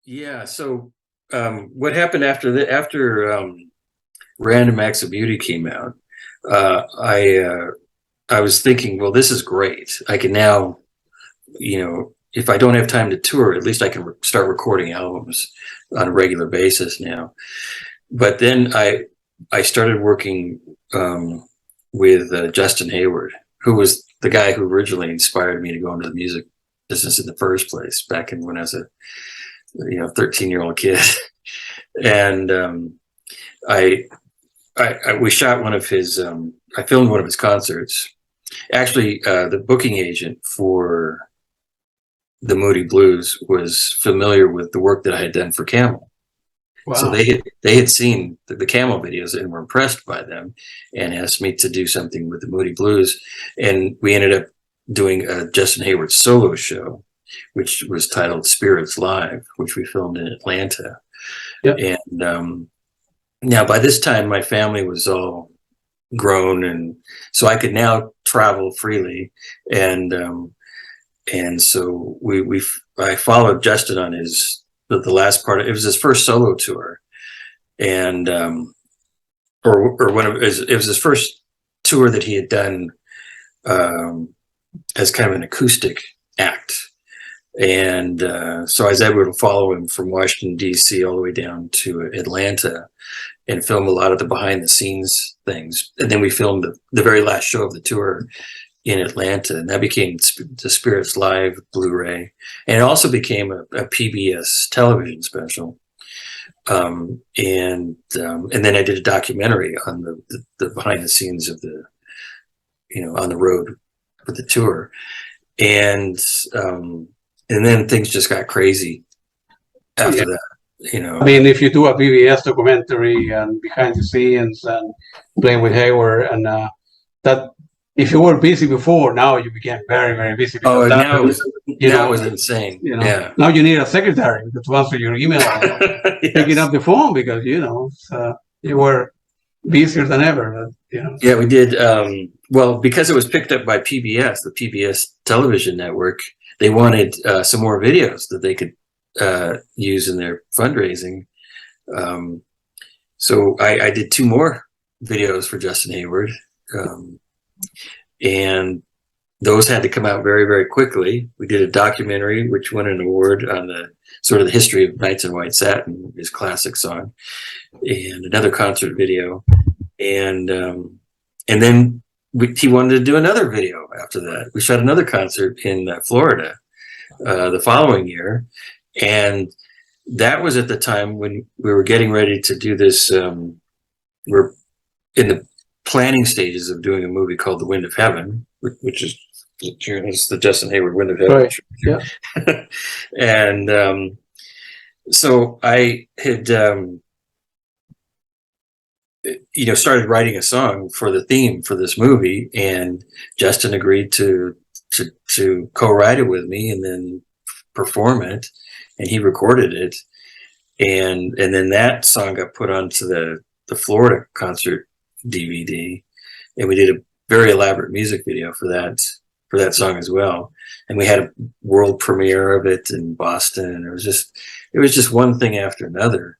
Yeah. So what happened after Random Acts of Beauty came out? I was thinking, well, this is great. I can now, if I don't have time to tour, at least I can start recording albums on a regular basis now. But then I started working with Justin Hayward, who was the guy who originally inspired me to go into the music business in the first place back when I was a 13-year-old kid. And we shot one of his I filmed one of his concerts. Actually, the booking agent for the Moody Blues was familiar with the work that I had done for Camel. Wow. So they had seen the Camel videos and were impressed by them and asked me to do something with the Moody Blues. And we ended up doing a Justin Hayward solo show, which was titled Spirits Live, which we filmed in Atlanta. Yep. And now by this time, my family was all grown, and so I could now travel freely. And so I followed Justin on the last part. It was his first solo tour, and it was his first tour that he had done as kind of an acoustic act. And so I was able to follow him from Washington, D.C. all the way down to Atlanta and film a lot of the behind the scenes things. And then we filmed the very last show of the tour in Atlanta, and that became the Spirits Live Blu-ray. And it also became a PBS television special. And then I did a documentary on the behind the scenes of on the road for the tour. And then things just got crazy after that, I mean, if you do a PBS documentary and behind the scenes and playing with Hayward, and that if you were busy before, now you became very, very busy. Oh, now it was insane. Yeah. Now you need a secretary to answer your email, yes. Picking up the phone because you were busier than ever. Yeah, we did. Well, because it was picked up by PBS, the PBS television network. They wanted some more videos that they could use in their fundraising. So I did 2 more videos for Justin Hayward. And those had to come out very, very quickly. We did a documentary, which won an award on the sort of the history of Nights in White Satin, his classic song, and another concert video. And then he wanted to do another video after that. We shot another concert in Florida the following year. And that was at the time when we were getting ready to do this. We're in the planning stages of doing a movie called The Wind of Heaven, which is the Justin Hayward Wind of Heaven. Right. Yeah. And so I had started writing a song for the theme for this movie, and Justin agreed to co-write it with me and then perform it, and he recorded it, and then that song got put onto the Florida concert DVD, and we did a very elaborate music video for that song as well, and we had a world premiere of it in Boston, and it was just one thing after another.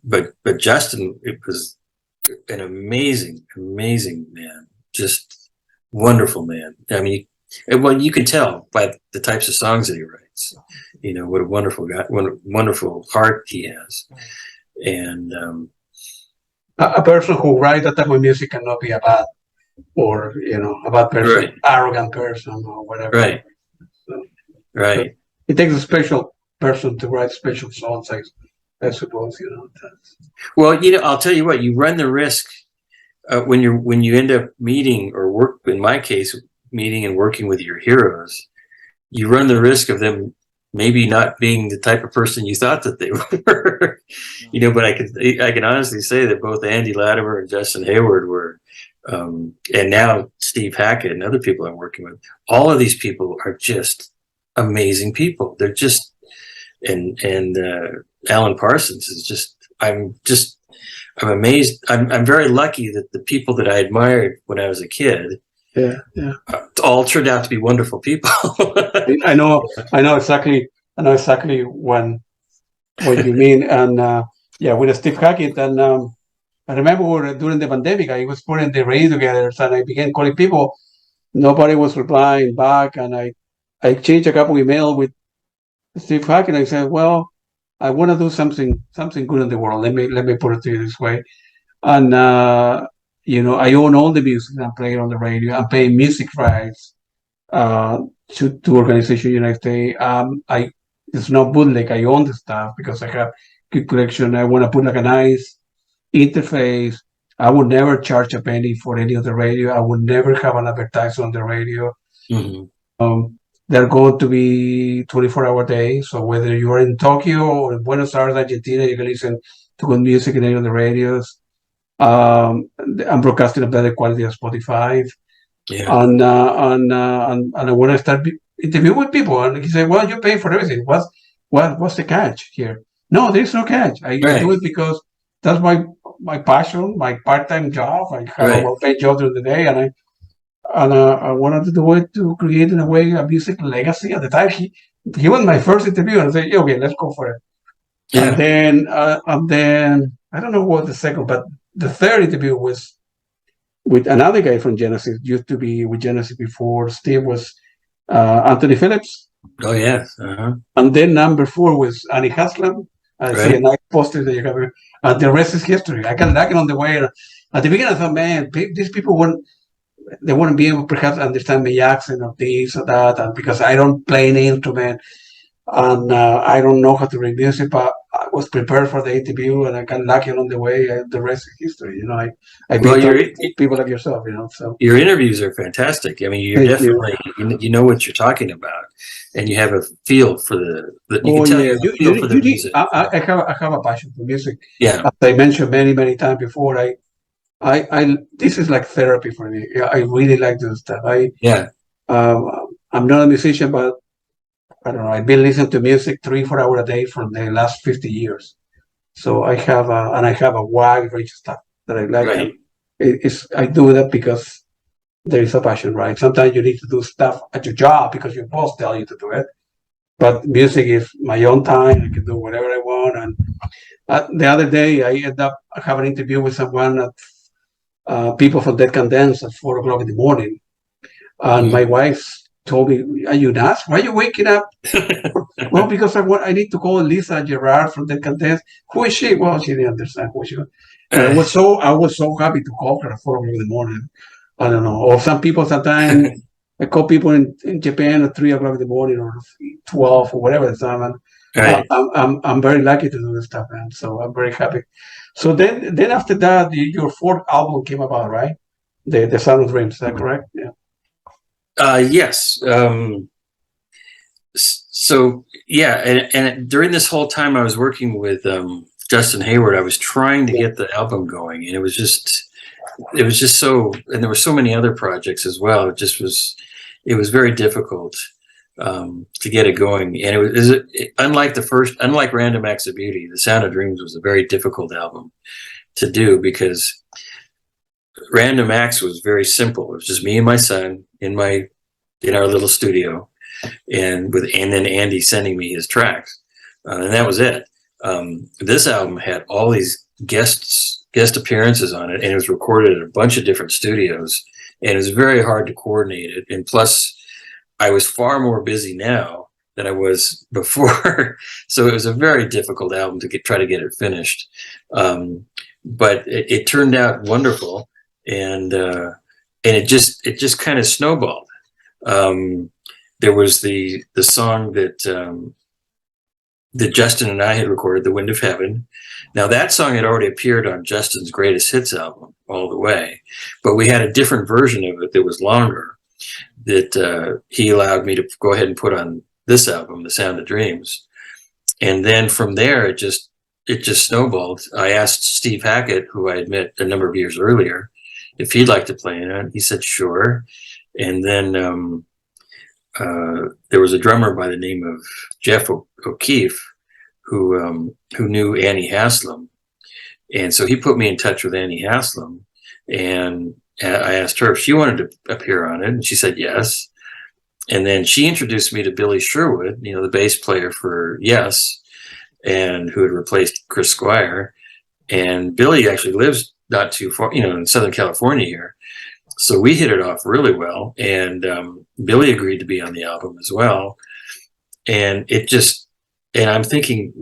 But Justin, it was an amazing man, just wonderful man. I mean, well, you can tell by the types of songs that he writes, what a wonderful guy, what a wonderful heart he has. And a person who writes that type of music cannot be a bad person, right. Arrogant person or whatever. Right. So, right. It takes a special person to write special songs, I suppose, Well, I'll tell you what, you run the risk when you end up meeting or work, in my case, meeting and working with your heroes, you run the risk of them maybe not being the type of person you thought that they were. But I can honestly say that both Andy Latimer and Justin Hayward were, and now Steve Hackett and other people I'm working with, all of these people are just amazing people. They're just, and Alan Parsons is just, I'm amazed. I'm very lucky that the people that I admired when I was a kid, yeah, all turned out to be wonderful people. I know exactly I know exactly what you mean. And yeah, with Steve Hackett. And I remember during the pandemic, I was putting the radio together, and I began calling people. Nobody was replying back, and I exchanged a couple email with Steve Hackett. I said, "Well, I want to do something good in the world. Let me put it to you this way." And I own all the music that I play on the radio. I'm paying music rights uh, to organization United States. I It's not bootleg. I own the stuff because I have good collection. I want to put like a nice interface. I would never charge a penny for any of the radio. I would never have an advertisement on the radio. Mm-hmm. They're going to be 24-hour days. So whether you're in Tokyo or in Buenos Aires, Argentina, you can listen to good music in any of the radios. I'm broadcasting a better quality of Spotify. Yeah. And I want to start interview with people. And he said, "Well, you pay for everything. What's the catch here?" No, there's no catch. I do it because that's my passion, my part-time job. I have a well-paid job during the day, and I wanted to do it to create in a way a music legacy. At the time, he was my first interview, and I said, "Yeah, okay, let's go for it." Yeah. And then I don't know what the second, but the third interview was with another guy from Genesis. Used to be with Genesis before. Steve was Anthony Phillips. Oh yeah. Uh-huh. And then number 4 was Annie Haslam. I see a nice poster that you have here. And the rest is history. I got on the way. At the beginning, I thought, man, these people wouldn't be able to perhaps understand my accent or this or that, and because I don't play any instrument and I don't know how to read music, but I was prepared for the interview and I got lucky along the way. The rest is history. I meet people like yourself. So your interviews are fantastic. I mean, you're definitely you know what you're talking about, and you have a feel for the you can tell you have a feel for the music. I have a passion for music. Yeah, as I mentioned many times before. I this is like therapy for me. I really like this stuff. I'm not a musician, but I don't know. I've been listening to music 3-4 hours a day for the last 50 years. So I have a wide range of stuff that I like. Right. I do that because there is a passion, right? Sometimes you need to do stuff at your job because your boss tell you to do it. But music is my own time. I can do whatever I want. And the other day, I ended up having an interview with someone at People from Dead Can Dance at 4:00 in the morning. And my wife told me, "Are you nuts? Why are you waking up?" Well, because I need to call Lisa Gerard from Dead Can Dance. Who is she? Well, she didn't understand who she was. And I was so happy to call her at 4:00 in the morning. I don't know. Or some people sometimes I call people in Japan at 3:00 in the morning or 12 or whatever the time. And I'm very lucky to do this stuff, man. So I'm very happy. So then after that, your 4th album came about, right? The Sound of Dreams. Is that correct? Yeah. Yes. So yeah, and during this whole time I was working with Justin Hayward, I was trying to get the album going, and it was just so, and there were so many other projects as well. It was very difficult to get it going, and unlike Random Acts of Beauty, The Sound of Dreams was a very difficult album to do because Random Acts was very simple. It was just me and my son in our little studio, and then Andy sending me his tracks, and that was it. This album had all these guest appearances on it, and it was recorded at a bunch of different studios, and it was very hard to coordinate it. And plus, I was far more busy now than I was before, so it was a very difficult album to try to get it finished. But it turned out wonderful, and it just kind of snowballed. There was the song that Justin and I had recorded, "The Wind of Heaven." Now that song had already appeared on Justin's Greatest Hits album, All the Way, but we had a different version of it that was longer that he allowed me to go ahead and put on this album, The Sound of Dreams. And then from there, it just snowballed. I asked Steve Hackett, who I had met a number of years earlier, if he'd like to play in it. He said, sure. And then there was a drummer by the name of Jeff O'Keefe who knew Annie Haslam. And so he put me in touch with Annie Haslam, and I asked her if she wanted to appear on it, and she said yes. And then she introduced me to Billy Sherwood, you know, the bass player for Yes, and who had replaced Chris Squire. And Billy actually lives not too far, you know, in Southern California here. So we hit it off really well. And Billy agreed to be on the album as well. And it just, and I'm thinking,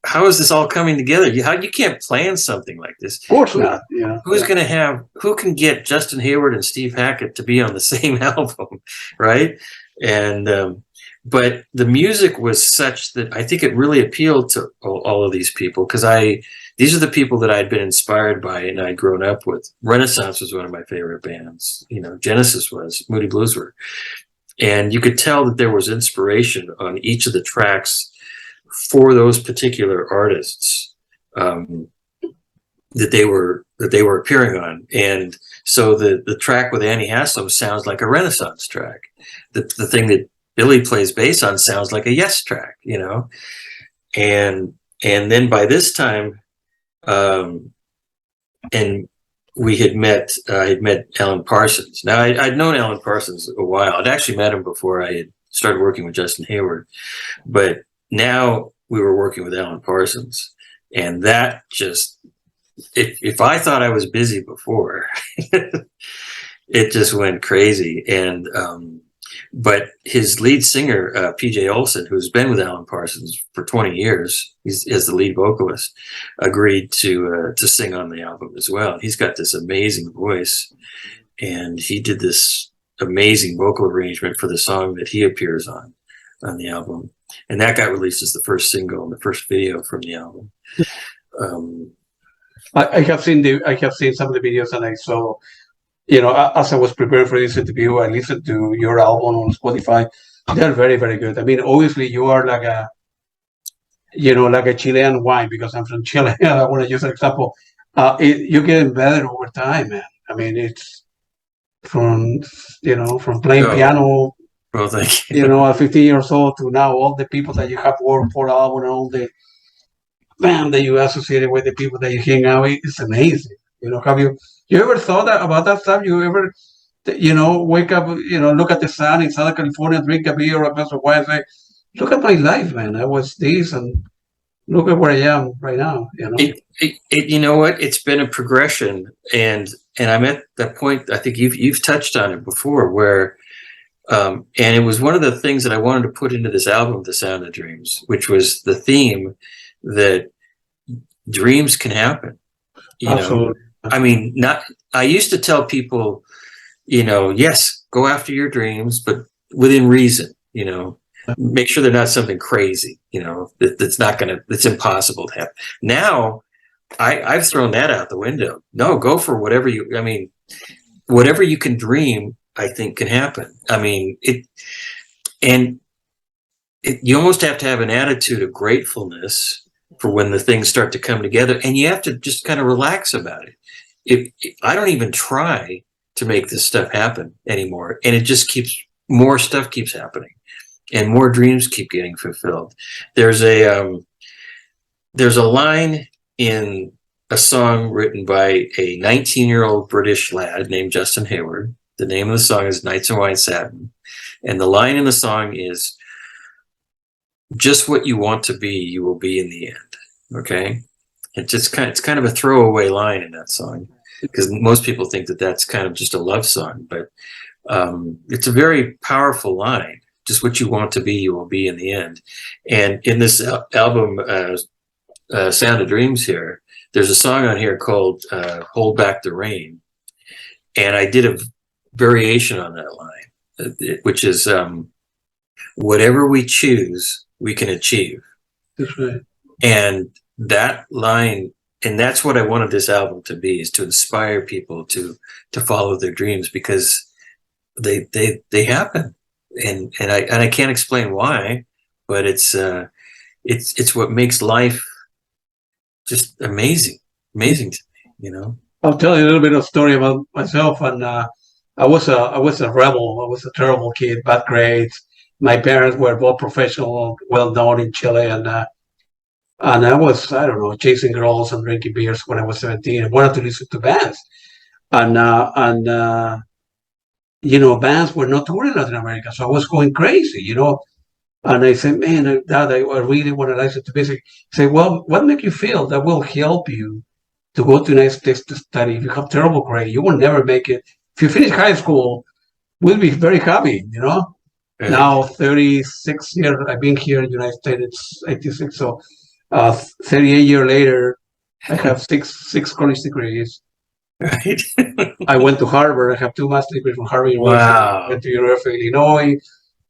how is this all coming together? You can't plan something like this. Of course not. Yeah. Who can get Justin Hayward and Steve Hackett to be on the same album, right? And but the music was such that I think it really appealed to all of these people, because these are the people that I'd been inspired by and I'd grown up with. Renaissance was one of my favorite bands. You know, Genesis was, Moody Blues were. And you could tell that there was inspiration on each of the tracks for those particular artists that they were appearing on. And so the track with Annie Haslam sounds like a Renaissance track. The thing that Billy plays bass on sounds like a Yes track, you know. And then by this time, and we had met, I'd met Alan Parsons. Now I'd known Alan Parsons a while. I'd actually met him before I had started working with Justin Hayward, but now we were working with Alan Parsons, and that just, if I thought I was busy before, it just went crazy. And but his lead singer, PJ Olson, who's been with Alan Parsons for 20 years, he's as the lead vocalist, agreed to sing on the album as well. He's got this amazing voice, and he did this amazing vocal arrangement for the song that he appears on the album, and that got released as the first single and the first video from the album. I have seen some of the videos, and I saw, you know, as I was preparing for this interview, I listened to your album on Spotify. They're very, very good. I mean, obviously you are like a Chilean wine, because I'm from Chile. I want to use an example. You're getting better over time, man. I mean, it's from playing piano, well, thank you. You know, at 15 years old to now, all the people that you have worked for the album and all the band that you associated with, the people that you hang out with, it's amazing. You know, have you ever thought about that stuff? You ever, wake up, look at the sun in Southern California, drink a beer or a glass of wine, and say, look at my life, man. I was this, and look at where I am right now. You know, you know what? It's been a progression, and I'm at that point. I think you've touched on it before, where, and it was one of the things that I wanted to put into this album, The Sound of Dreams, which was the theme that dreams can happen. You absolutely. know, I mean, I used to tell people, yes, go after your dreams, but within reason. Make sure they're not something crazy, that's impossible to have. Now, I've thrown that out the window. No, go for whatever whatever you can dream, I think can happen. I mean, you almost have to have an attitude of gratefulness for when the things start to come together, and you have to just kind of relax about it. I don't even try to make this stuff happen anymore, and it just more stuff keeps happening, and more dreams keep getting fulfilled. There's a line in a song written by a 19-year-old British lad named Justin Hayward. The name of the song is Nights in White Satin, and the line in the song is, "Just what you want to be, you will be in the end." Okay, it's kind of a throwaway line in that song, because most people think that that's kind of just a love song, but it's a very powerful line. Just what you want to be, you will be in the end. And in this album, Sound of Dreams here, there's a song on here called Hold Back the Rain. And I did a variation on that line, which is, whatever we choose, we can achieve. That's right. And that line, and that's what I wanted this album to be, is to inspire people to follow their dreams, because they happen. And I can't explain why, but it's what makes life just amazing to me, I'll tell you a little bit of story about myself. And I was a rebel. I was a terrible kid, bad grades. My parents were both professional, well known in Chile, and I was, I don't know, chasing girls and drinking beers when I was 17. I wanted to listen to bands, and bands were not touring Latin America. So I was going crazy, And I said, man, Dad, I really want to listen to music. He said, well, what makes you feel that will help you to go to the United States to study? If you have terrible grade, you will never make it. If you finish high school, we'll be very happy, Right. Now, 36 years, I've been here in the United States, it's 86. So 38 years later, I have six college degrees. Right. I went to Harvard. I have 2 master's degrees from Harvard University. Wow. I went to University of Illinois,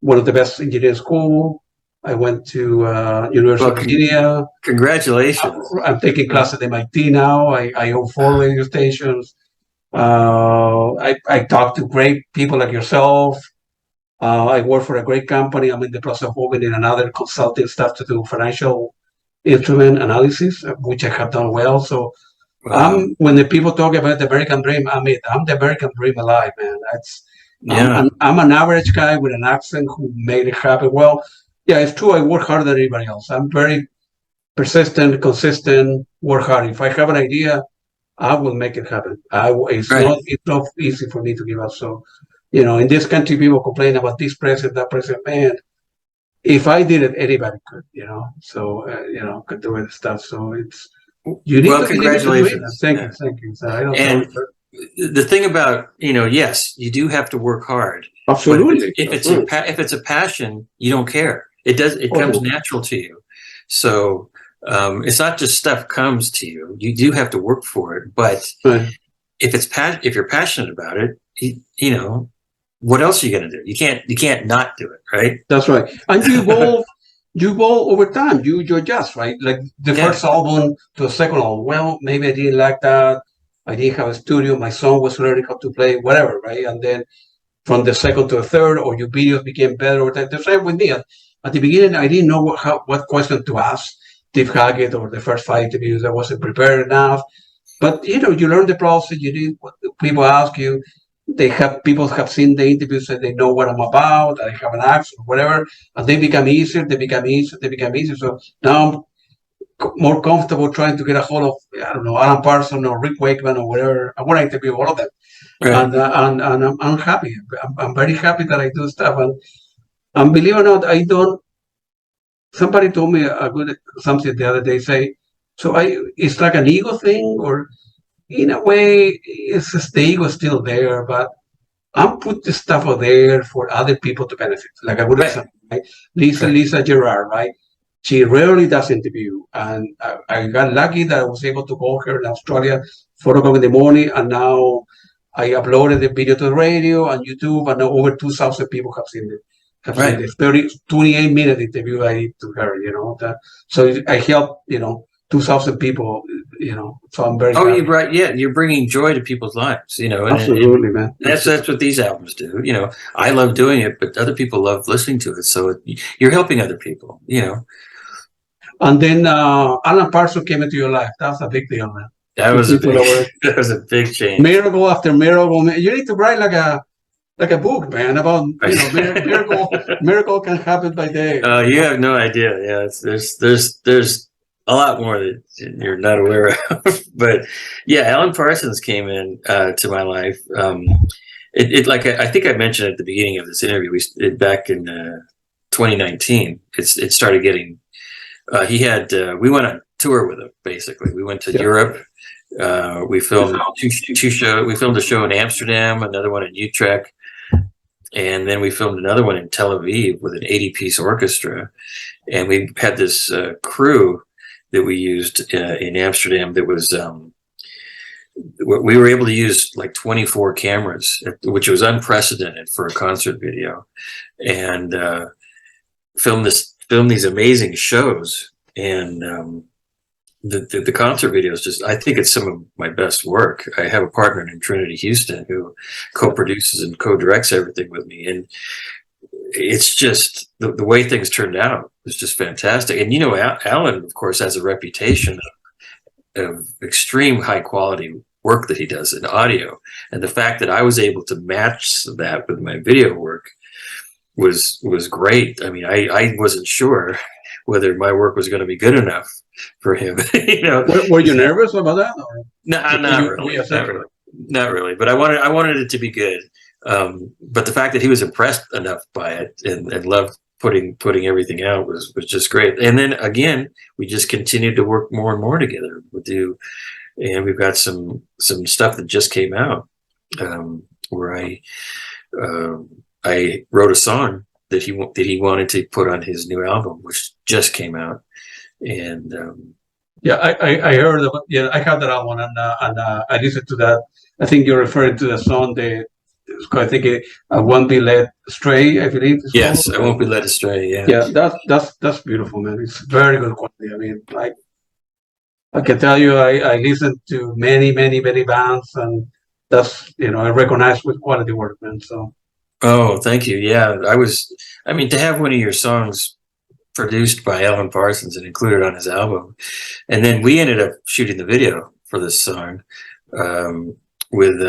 one of the best engineering school. I went to University of Virginia. Congratulations. I'm taking classes at MIT now. I own 4 radio stations. I talk to great people like yourself. I work for a great company. I'm in the process of moving in another consulting stuff to do financial instrument analysis, which I have done well. So Wow. when the people talk about the American dream, I'm the American dream alive, man. I'm an average guy with an accent who made it happen. Well, yeah, it's true. I work harder than everybody else. I'm very persistent, consistent, work hard. If I have an idea, I will make it happen. It's not easy for me to give up. So, in this country, people complain about this president, that president. Man, if I did it, anybody could. So could do it stuff. So you need to believe it. Thank you. So I don't and the thing about yes, you do have to work hard. Absolutely. If it's a passion, you don't care. It comes natural to you. So it's not just stuff comes to you. You do have to work for it. But if you're passionate about it, what else are you going to do? You can't not do it, right? That's right. And you evolve over time. You adjust, right? Like the first album to the second album. Well, maybe I didn't like that. I didn't have a studio. My son was learning how to play, whatever, right? And then from the second to the third, or your videos became better over time. The same with me. At the beginning, I didn't know what question to ask Steve Hackett or the first 5 interviews. I wasn't prepared enough. But you learn the process. You do what people ask you. People have seen the interviews and they know what I'm about. I have an accent, whatever, and they become easier. So now I'm more comfortable trying to get a hold of Alan Parsons or Rick Wakeman or whatever. I want to interview all of them, and I'm happy. I'm very happy that I do stuff, and believe it or not, I don't. Somebody told me something the other day. Say, it's like an ego thing, or in a way, it's just the ego still there, but I'm put the stuff out there for other people to benefit. Like I would have said, Lisa Gerard, right? She rarely does interview, and I got lucky that I was able to go here in Australia 4 o'clock in the morning, and now I uploaded the video to the radio and YouTube, and now over 2,000 people have seen it. Seen the 28-minute interview I did to her. So I helped 2,000 people. So I'm very. You're right. Yeah, you're bringing joy to people's lives. Absolutely, man. That's what these albums do. I love doing it, but other people love listening to it. So you're helping other people. And then Alan Parsons came into your life. That's a big deal, man. That was a big change. Miracle after miracle. You need to write like a book, man, about miracle can happen by day. You have no idea. Yeah, there's a lot more that you're not aware of. But yeah, Alan Parsons came in to my life. I think I mentioned at the beginning of this interview, back in 2019, it started getting. We went on tour with him. Basically, we went to Europe. We filmed 2 shows. We filmed a show in Amsterdam, another one in Utrecht, and then we filmed another one in Tel Aviv with an 80-piece orchestra. And we had this crew that we used in Amsterdam that was we were able to use like 24 cameras, which was unprecedented for a concert video, and film these amazing shows. And the concert videos, I think it's some of my best work. I have a partner named Trinity Houston who co-produces and co-directs everything with me, and it's just the way things turned out was just fantastic. And Alan, of course, has a reputation of extreme high quality work that he does in audio, and the fact that I was able to match that with my video work was great. I mean, I wasn't sure whether my work was going to be good enough for him. Were you nervous about that? No, not really. But I wanted it to be good. But the fact that he was impressed enough by it and loved putting everything out was just great. And then again, we just continued to work more and more together. And we've got some stuff that just came out, where I wrote a song that he wanted to put on his new album, which just came out. And yeah, I heard about, yeah, I have that album, and I listened to that. I think you're referring to the song, I think I Won't Be Led Astray, I believe it's yes, called. I Won't Be Led Astray. Yeah. Yeah, that's beautiful, man. It's very good quality. I mean, like, I can tell you, I listened to many bands, and that's, I recognize with quality work, man. So. Oh, thank you. Yeah, I mean, to have one of your songs produced by Alan Parsons and included on his album, and then we ended up shooting the video for this song, with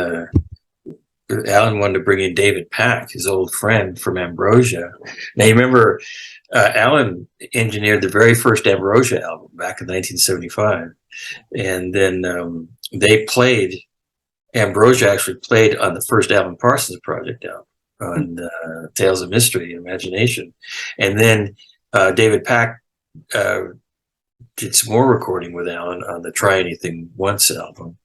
Alan wanted to bring in David Pack, his old friend from Ambrosia. Now, you remember, Alan engineered the very first Ambrosia album back in 1975, and then Ambrosia actually played on the first Alan Parsons project album, on Tales of Mystery and Imagination. And then David Pack did some more recording with Alan on the Try Anything Once album.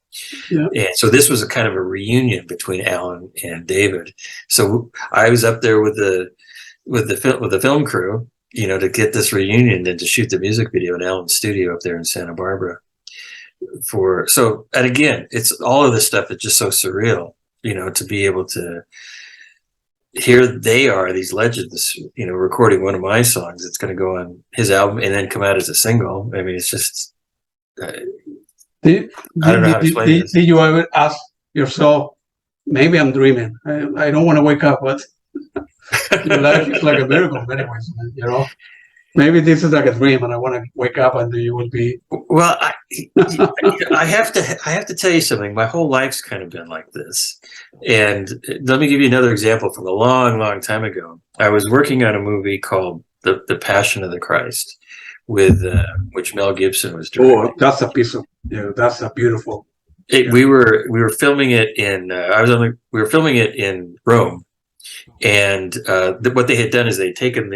Yeah. And so this was a kind of a reunion between Alan and David. So I was up there with the film crew, to get this reunion and to shoot the music video in Alan's studio up there in Santa Barbara. And again, it's all of this stuff is just so surreal, to be able to here they are, these legends, recording one of my songs. It's going to go on his album and then come out as a single. I mean, it's just, I don't know how to explain this. Did you ever ask yourself, maybe I'm dreaming? I don't want to wake up, but your life is like a miracle in many ways, Maybe this is like a dream, and I want to wake up and you will be. Well, I have to tell you something. My whole life's kind of been like this, and let me give you another example from a long time ago. I was working on a movie called The Passion of the Christ, with which Mel Gibson was directing. Oh, that's a piece of that's a beautiful. We were filming it in we were filming it in Rome, and what they had done is they'd taken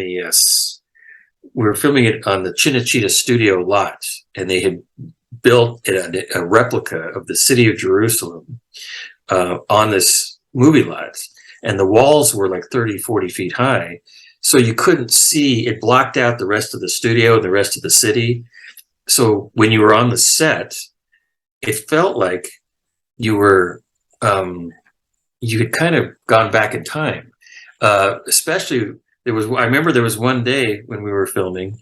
we were filming it on the Cinecittà studio lot, and they had built a replica of the city of Jerusalem on this movie lot. And the walls were like 30-40 feet high. So you couldn't see, it blocked out the rest of the studio and the rest of the city. So when you were on the set, it felt like you were, you had kind of gone back in time, especially I remember there was one day when we were filming,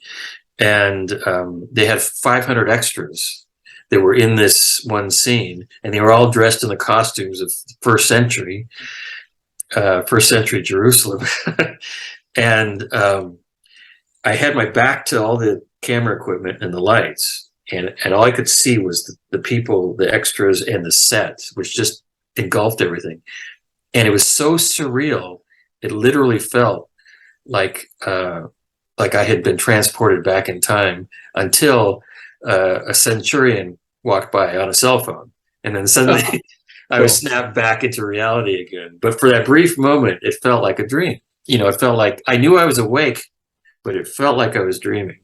and they had 500 extras that were in this one scene, and they were all dressed in the costumes of first century Jerusalem. And I had my back to all the camera equipment and the lights, and all I could see was the people, the extras, and the set, which just engulfed everything. And it was so surreal. It literally felt like I had been transported back in time, until a centurion walked by on a cell phone, and then suddenly I was snapped back into reality again. But for that brief moment, it felt like a dream. It felt like I knew I was awake, but it felt like I was dreaming.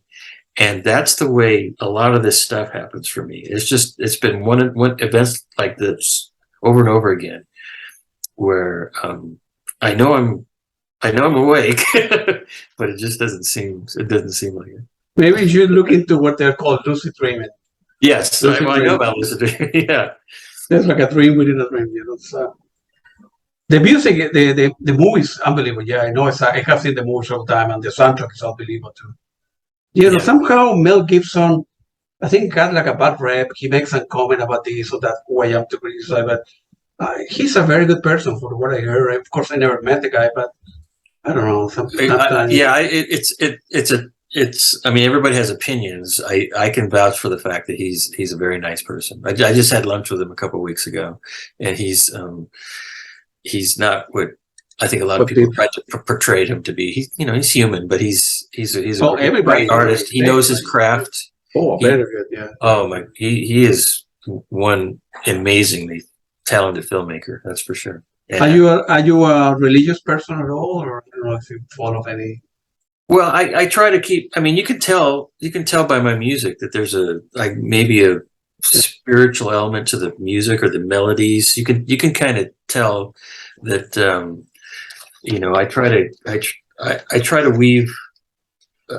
And that's the way a lot of this stuff happens for me. It's been one events like this over and over again, where I know I'm awake, but it just doesn't seem like it. Maybe you should look into what they're called lucid dreaming. Yes, I know about lucid dreaming. Yeah, it's like a dream within a dream. The music, the movie is unbelievable. Yeah, I know. I have seen the movie all the time, and the soundtrack is unbelievable too. Somehow Mel Gibson, I think, got like a bad rep. He makes some comment about this or that way up to criticize, but he's a very good person for what I heard. Of course, I never met the guy, but I don't know. I mean, everybody has opinions. I can vouch for the fact that he's a very nice person. I just had lunch with him a couple of weeks ago, and he's not what I think a lot of people try to portray him to be. He's human, but he's a great artist. He knows his craft. Very good. Yeah. Oh my, he is one amazingly talented filmmaker. That's for sure. And Are you a religious person at all, or I don't know if you follow any? well, I try to keep. I mean, you can tell by my music that there's maybe a spiritual element to the music or the melodies. You can kind of tell that. I try to weave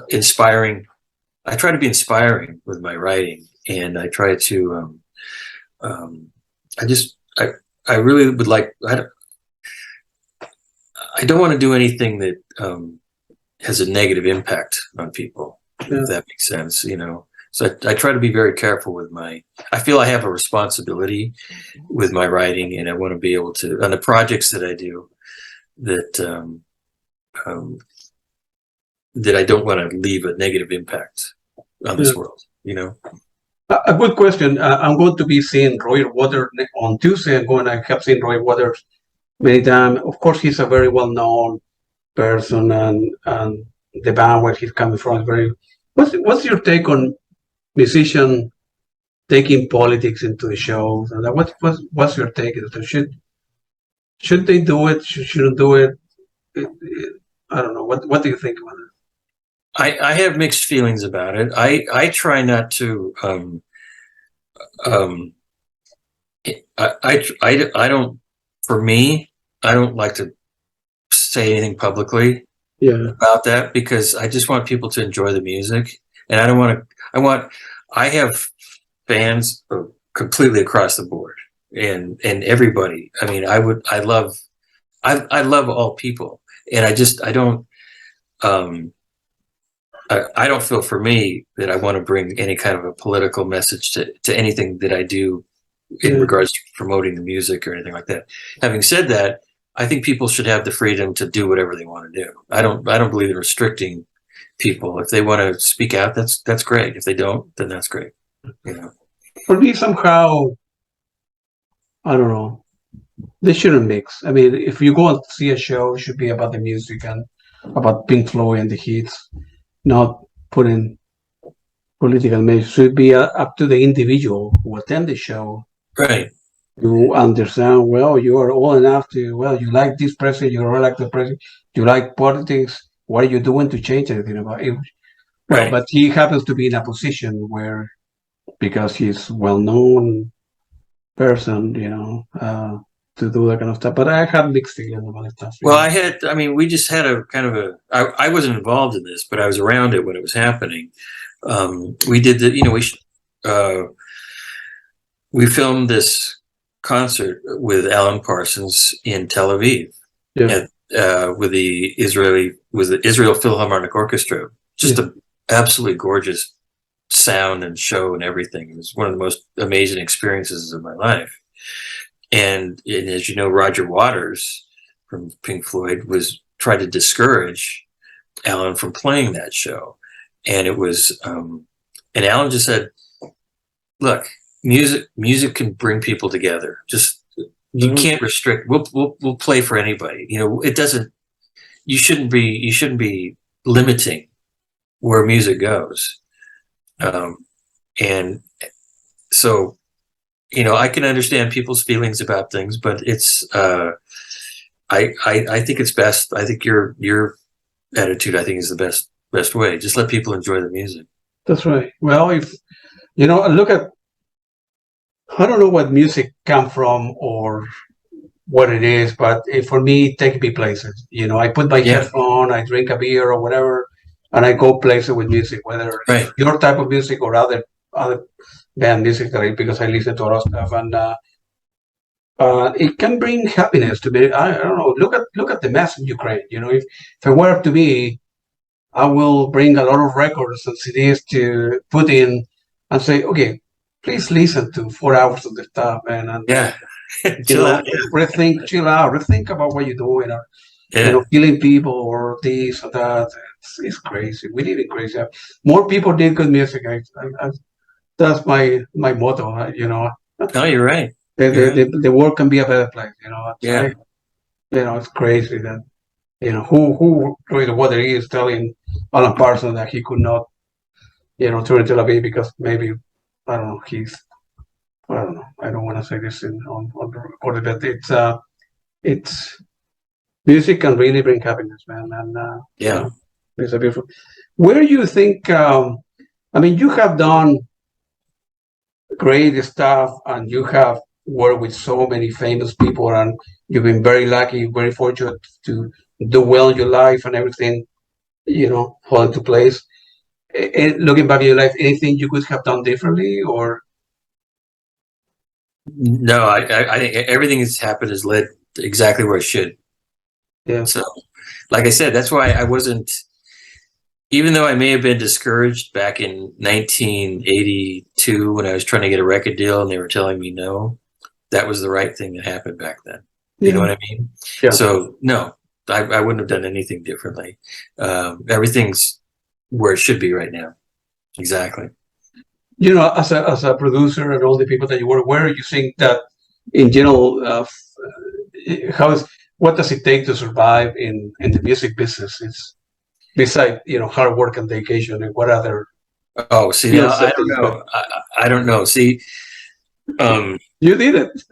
inspiring. I try to be inspiring with my writing, and I try to. I just I really would like. I don't want to do anything that has a negative impact on people, if that makes sense, So I try to be very careful with I feel I have a responsibility with my writing, and I want to be able to, on the projects that I do, that that I don't want to leave a negative impact on this world, A good question. I'm going to be seeing Roy Waters on Tuesday. I have seen Roy Waters many times. Of course, he's a very well-known person, and the band where he's coming from is very. What's your take on musician taking politics into the shows? And what's your take? Should they do it? Shouldn't do it? I don't know. What do you think about it? I have mixed feelings about it. I try not to. I don't. For me, I don't like to say anything publicly about that, because I just want people to enjoy the music, and I don't want to. I have fans completely across the board, and everybody. I mean, I love all people, and I don't. I don't feel, for me, that I want to bring any kind of a political message to anything that I do in regards to promoting the music or anything like that. Having said that, I think people should have the freedom to do whatever they want to do. I don't believe in restricting people. If they want to speak out, that's great. If they don't, then that's great. For me, somehow, I don't know. They shouldn't mix. I mean, if you go and see a show, it should be about the music and about Pink Floyd and the hits, not putting political message. It should be up to the individual who attend the show. Right. You understand, well, you are old enough to, you like this president, you don't like the president, you like politics, what are you doing to change anything about it? Well, but he happens to be in a position where, because he's well-known person, to do that kind of stuff. But I had mixed feelings about that stuff. Well, we just had a kind of I wasn't involved in this, but I was around it when it was happening. We did we filmed this concert with Alan Parsons in Tel Aviv, with the Israel Philharmonic Orchestra. Just an absolutely gorgeous sound and show and everything. It was one of the most amazing experiences of my life. And as you know, Roger Waters from Pink Floyd tried to discourage Alan from playing that show, and it was and Alan just said, "Look, music can bring people together. Just you can't restrict. We'll play for anybody. It doesn't. You shouldn't be limiting where music goes." And so, I can understand people's feelings about things, but it's I think it's best. I think your attitude, I think, is the best way. Just let people enjoy the music. That's right. Well, if look at, I don't know what music come from or what it is, but for me, it takes me places. I put my headphone, I drink a beer or whatever, and I go places with music, whether it's your type of music or other band music, because I listen to a lot of stuff, and it can bring happiness to me. I don't know. Look at the mess in Ukraine. If it were up to me, I will bring a lot of records and CDs to put in and say, okay, please listen to 4 hours of the stuff, and chill out. Chill out, rethink about what you're doing, or killing people or this or that. It's crazy. We live in crazy. More people need good music. That's my motto. No, you're right. The world can be a better place. It's crazy that who really what he is telling Alan Parsons that he could not tour in Tel Aviv because maybe I don't know I don't know. I don't want to say this on the record, but it's it's music can really bring happiness, man. And Yeah. it's a beautiful. Where do you think? I mean, you have done great stuff, and you have worked with so many famous people, and you've been very lucky, very fortunate to do well in your life and everything, fall into place. Looking back in your life, anything you could have done differently, or No, I think everything that's happened has led exactly where it should. yeah, So, like I said, that's why I wasn't, even though I may have been discouraged back in 1982 when I was trying to get a record deal and they were telling me no, that was the right thing that happened back then. You know what I mean? Yeah. So, no, I wouldn't have done anything differently. Everything's where it should be right now. Exactly. As a producer and all the people that you work, where you think that in general, what does it take to survive in the music business? It's besides hard work and dedication, and what other? Oh, see, now I don't know. I don't know. See, you did it.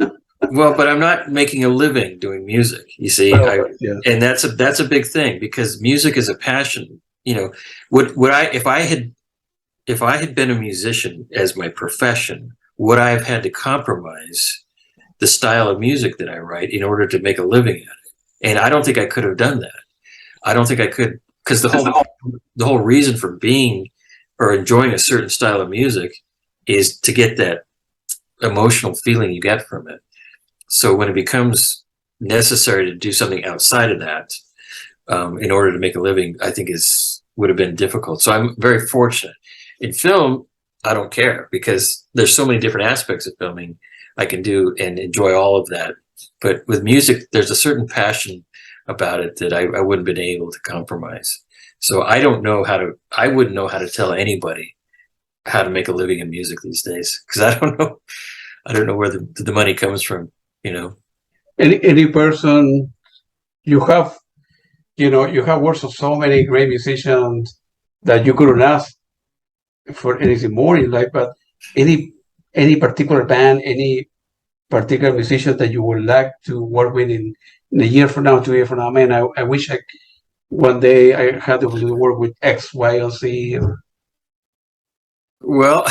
well, but I'm not making a living doing music. You see, and that's a big thing because music is a passion. Would I if I had been a musician as my profession, would I have had to compromise the style of music that I write in order to make a living at it? And I don't think I could have done that. I don't think I could, because the whole reason for being or enjoying a certain style of music is to get that emotional feeling you get from it. So when it becomes necessary to do something outside of that in order to make a living, I think would have been difficult. So I'm very fortunate. In film, I don't care because there's so many different aspects of filming I can do and enjoy all of that. But with music, there's a certain passion about it that I wouldn't have been able to compromise. So I wouldn't know how to tell anybody how to make a living in music these days because I don't know where the money comes from, Any person you have works of so many great musicians that you couldn't ask for anything more in life, but any particular band, any particular musician that you would like to work with in a year from now, 2 years from now, man, I wish one day I had the opportunity to work with X, Y, or Z. Well,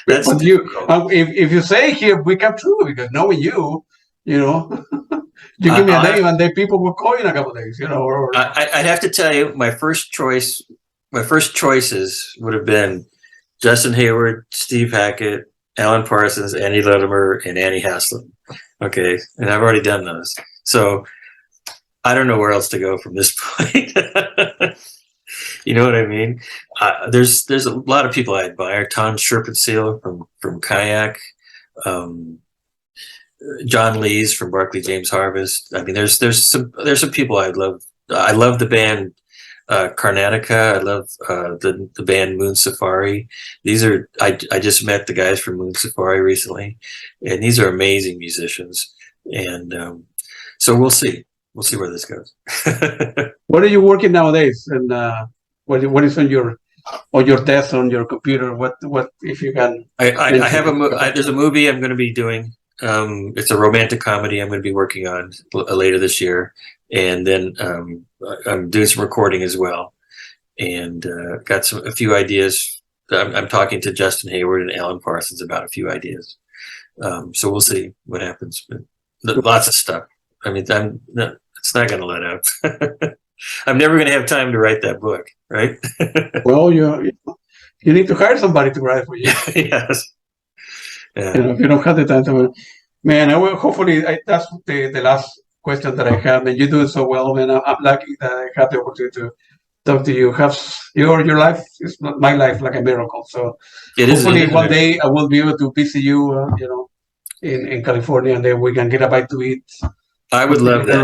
that's if you say here, we come true because knowing you give me a name and then people will call you in a couple of days, I'd have to tell you, my first choices would have been Justin Hayward, Steve Hackett, Alan Parsons, Andy Latimer, and Annie Haslam. Okay, and I've already done those, so I don't know where else to go from this point. You know what I mean? There's a lot of people I admire. Tom Sherpenseal from Kayak, John Lees from Barclay James Harvest. I mean, there's some people I love. I love the band Karnataka. I love the band Moon Safari. I just met the guys from Moon Safari recently, and these are amazing musicians. And so we'll see where this goes. What are you working nowadays? And what is on your desk, on your computer? What if you can? I have there's a movie I'm going to be doing. It's a romantic comedy I'm going to be working on later this year, and then I'm doing some recording as well, and got a few ideas. I'm talking to Justin Hayward and Alan Parsons about a few ideas. So we'll see what happens. But lots of stuff. I mean, it's not going to let up. I'm never going to have time to write that book, right? Well, you need to hire somebody to write for you. Yes. Yeah. If you don't have the time to, man, I will. Hopefully, that's the last question that I have. And you do it so well, man. I'm lucky that I had the opportunity to talk to you. Your life is not my life, like a miracle. So hopefully one day I will be able to visit you, in California, and then we can get a bite to eat. I would love that.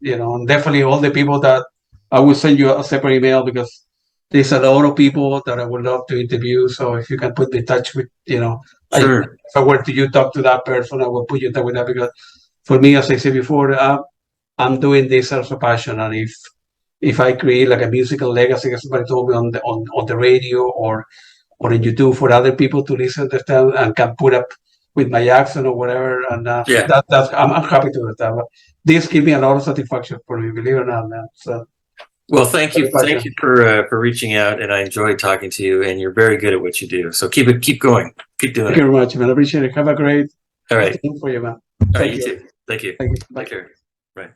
And definitely all the people that I will send you a separate email because there's a lot of people that I would love to interview. So if you can put me in touch with, sure. If I were to talk to that person, I will put you in touch with that because for me, as I said before, I'm doing this as a passion. And if I create like a musical legacy, as somebody told me on the radio or on YouTube for other people to listen to them and can put up with my accent or whatever, and Yeah. that's I'm happy to do that. This gives me a lot of satisfaction for me, believe it or not, man. So, Well, thank you satisfaction. for reaching out, and I enjoyed talking to you. And you're very good at what you do. So keep going, keep doing Thank you it. very much, man. I appreciate it. Have a great All right, thing for you, man. all right, Thank you you. too. Thank you. Thank you. Bye. Take care. Right.